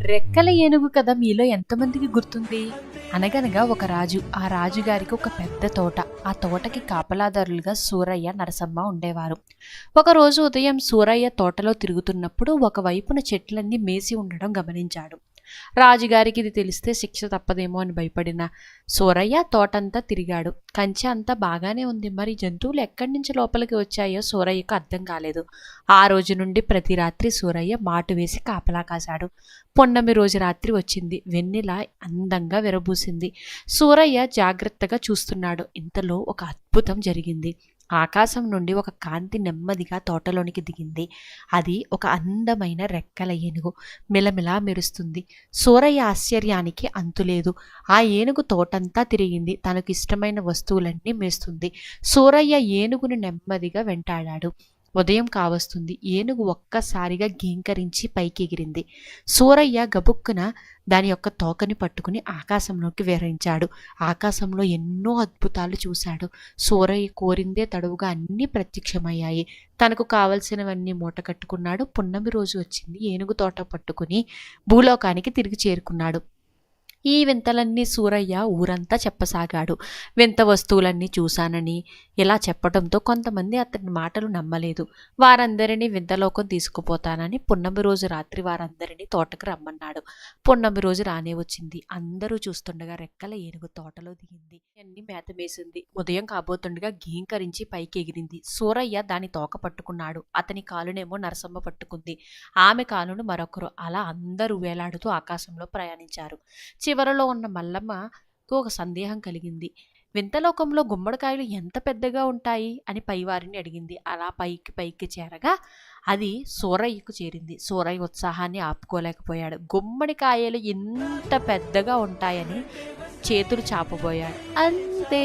రెక్కల ఏనుగు కథ మీలో ఎంతమందికి గుర్తుంది? అనగనగా ఒక రాజు. ఆ రాజుగారికి ఒక పెద్ద తోట. ఆ తోటకి కాపలాదారులుగా సూరయ్య, నరసమ్మ ఉండేవారు. ఒకరోజు ఉదయం సూరయ్య తోటలో తిరుగుతున్నప్పుడు ఒకవైపున చెట్లన్నీ మేసి ఉండడం గమనించాడు. రాజుగారికి ఇది తెలిస్తే శిక్ష తప్పదేమో అని భయపడిన సూరయ్య తోటంతా తిరిగాడు. కంచె అంతా బాగానే ఉంది, మరి జంతువులు ఎక్కడి నుంచి లోపలికి వచ్చాయో సూరయ్యకు అర్థం కాలేదు. ఆ రోజు నుండి ప్రతి రాత్రి సూరయ్య మాటు వేసి కాపలా కాశాడు. పొన్నమి రోజు రాత్రి వచ్చింది. వెన్నెల అందంగా విరబూసింది. సూరయ్య జాగ్రత్తగా చూస్తున్నాడు. ఇంతలో ఒక అద్భుతం జరిగింది. ఆకాశం నుండి ఒక కాంతి నెమ్మదిగా తోటలోనికి దిగింది. అది ఒక అందమైన రెక్కల ఏనుగు. మిలమిలా మెరుస్తుంది. సూరయ్య ఆశ్చర్యానికి అంతులేదు. ఆ ఏనుగు తోటంతా తిరిగింది. తనకు ఇష్టమైన వస్తువులన్నీ మేస్తుంది. సూరయ్య ఏనుగును నెమ్మదిగా వెంటాడాడు. ఉదయం కావస్తుంది. ఏనుగు ఒక్కసారిగా గీంకరించి పైకి ఎగిరింది. సూరయ్య గబుక్కున దాని యొక్క తోకని పట్టుకుని ఆకాశంలోకి విహరించాడు. ఆకాశంలో ఎన్నో అద్భుతాలు చూశాడు. సూరయ్య కోరిందే తడవుగా అన్నీ ప్రత్యక్షమయ్యాయి. తనకు కావలసినవన్నీ మూట కట్టుకున్నాడు. పున్నమి రోజు వచ్చింది. ఏనుగు తోట పట్టుకుని భూలోకానికి తిరిగి చేరుకున్నాడు. ఈ వింతలన్నీ సూరయ్య ఊరంతా చెప్పసాగాడు. వింత వస్తువులన్నీ చూశానని ఇలా చెప్పడంతో కొంతమంది అతని మాటలు నమ్మలేదు. వారందరినీ వింతలోకం తీసుకుపోతానని పున్నమి రోజు రాత్రి వారందరినీ తోటకు రమ్మన్నాడు. పున్నమి రోజు రానే వచ్చింది. అందరూ చూస్తుండగా రెక్కల ఏనుగు తోటలో దిగింది. అన్ని మేత మేసింది. ఉదయం కాబోతుండగా గీంకరించి పైకి ఎగిరింది. సూరయ్య దాని తోక పట్టుకున్నాడు. అతని కాలునేమో నరసమ్మ పట్టుకుంది. ఆమె కాలును మరొకరు. అలా అందరూ వేలాడుతూ ఆకాశంలో ప్రయాణించారు. చివరలో ఉన్న మల్లమ్మకు ఒక సందేహం కలిగింది. వింతలోకంలో గుమ్మడికాయలు ఎంత పెద్దగా ఉంటాయి అని పైవారిని అడిగింది. అలా పైకి చేరగా అది సూరయ్యకు చేరింది. సూరయ్య ఉత్సాహాన్ని ఆపుకోలేకపోయాడు. గుమ్మడికాయలు ఎంత పెద్దగా ఉంటాయని చేతులు చాపబోయాడు. అంతే.